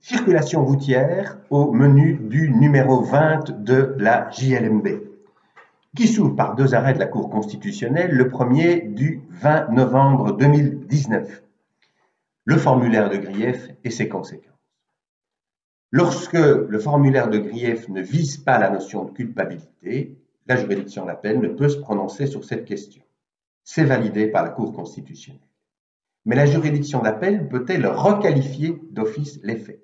Circulation routière au menu du numéro 20 de la JLMB, qui s'ouvre par deux arrêts de la Cour constitutionnelle, le premier du 20 novembre 2019. Le formulaire de grief et ses conséquences. Lorsque le formulaire de grief ne vise pas la notion de culpabilité, la juridiction d'appel ne peut se prononcer sur cette question. C'est validé par la Cour constitutionnelle. Mais la juridiction d'appel peut-elle requalifier d'office les faits?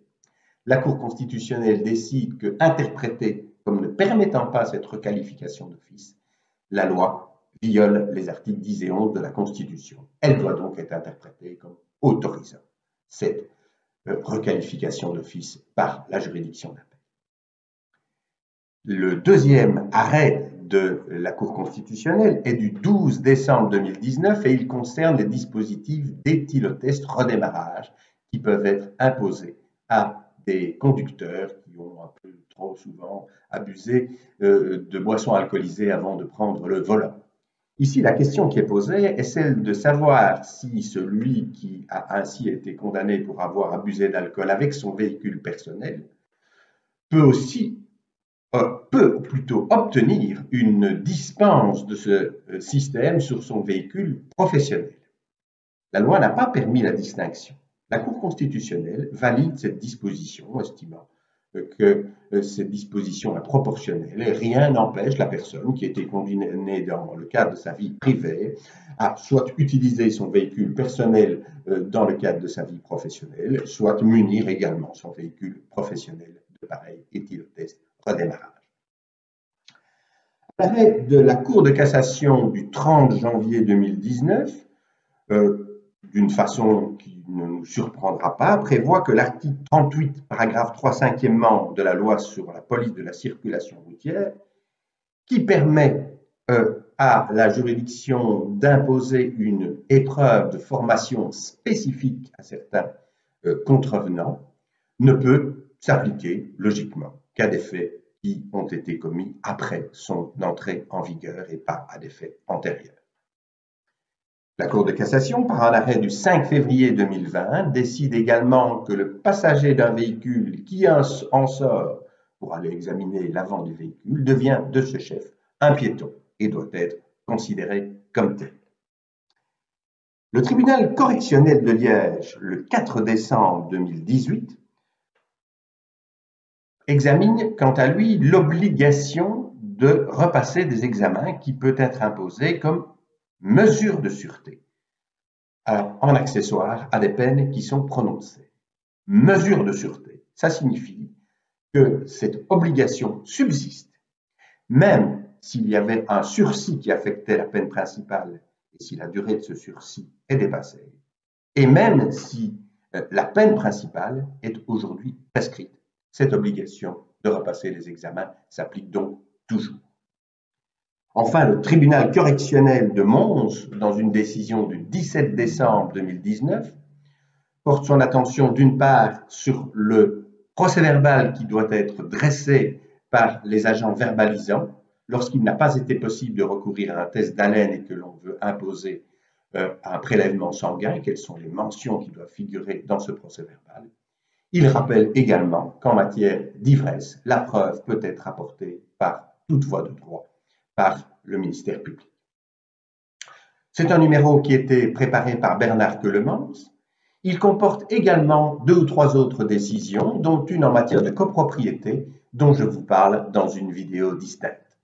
La Cour constitutionnelle décide que, interprétée comme ne permettant pas cette requalification d'office, la loi viole les articles 10 et 11 de la Constitution. Elle doit donc être interprétée comme autorisant cette requalification d'office par la juridiction d'appel. Le deuxième arrêt de la Cour constitutionnelle est du 12 décembre 2019 et il concerne les dispositifs d'éthylotest redémarrage qui peuvent être imposés à des conducteurs qui ont un peu trop souvent abusé de boissons alcoolisées avant de prendre le volant. Ici, la question qui est posée est celle de savoir si celui qui a ainsi été condamné pour avoir abusé d'alcool avec son véhicule personnel peut plutôt obtenir une dispense de ce système sur son véhicule professionnel. La loi n'a pas permis la distinction. La Cour constitutionnelle valide cette disposition, estimant que cette disposition est proportionnelle et rien n'empêche la personne qui a été condamnée dans le cadre de sa vie privée à soit utiliser son véhicule personnel dans le cadre de sa vie professionnelle, soit munir également son véhicule professionnel de pareil éthylotest redémarrage. L'arrêt de la Cour de cassation du 30 janvier 2019, d'une façon qui ne nous surprendra pas, prévoit que l'article 38, paragraphe 3, 5e de la loi sur la police de la circulation routière, qui permet à la juridiction d'imposer une épreuve de formation spécifique à certains contrevenants, ne peut s'appliquer logiquement qu'à des faits qui ont été commis après son entrée en vigueur et pas à des faits antérieurs. La Cour de cassation, par un arrêt du 5 février 2020, décide également que le passager d'un véhicule qui en sort pour aller examiner l'avant du véhicule devient de ce chef un piéton et doit être considéré comme tel. Le tribunal correctionnel de Liège, le 4 décembre 2018, examine quant à lui l'obligation de repasser des examens qui peut être imposée comme mesure de sûreté en accessoire à des peines qui sont prononcées. Mesure de sûreté, ça signifie que cette obligation subsiste, même s'il y avait un sursis qui affectait la peine principale et si la durée de ce sursis est dépassée, et même si la peine principale est aujourd'hui prescrite. Cette obligation de repasser les examens s'applique donc toujours. Enfin, le tribunal correctionnel de Mons, dans une décision du 17 décembre 2019, porte son attention d'une part sur le procès-verbal qui doit être dressé par les agents verbalisants lorsqu'il n'a pas été possible de recourir à un test d'haleine et que l'on veut imposer un prélèvement sanguin, quelles sont les mentions qui doivent figurer dans ce procès-verbal. Il rappelle également qu'en matière d'ivresse, la preuve peut être apportée par toute voie de droit par le ministère public. C'est un numéro qui a été préparé par Bernard Queulemans. Il comporte également 2 ou 3 autres décisions, dont une en matière de copropriété, dont je vous parle dans une vidéo distincte.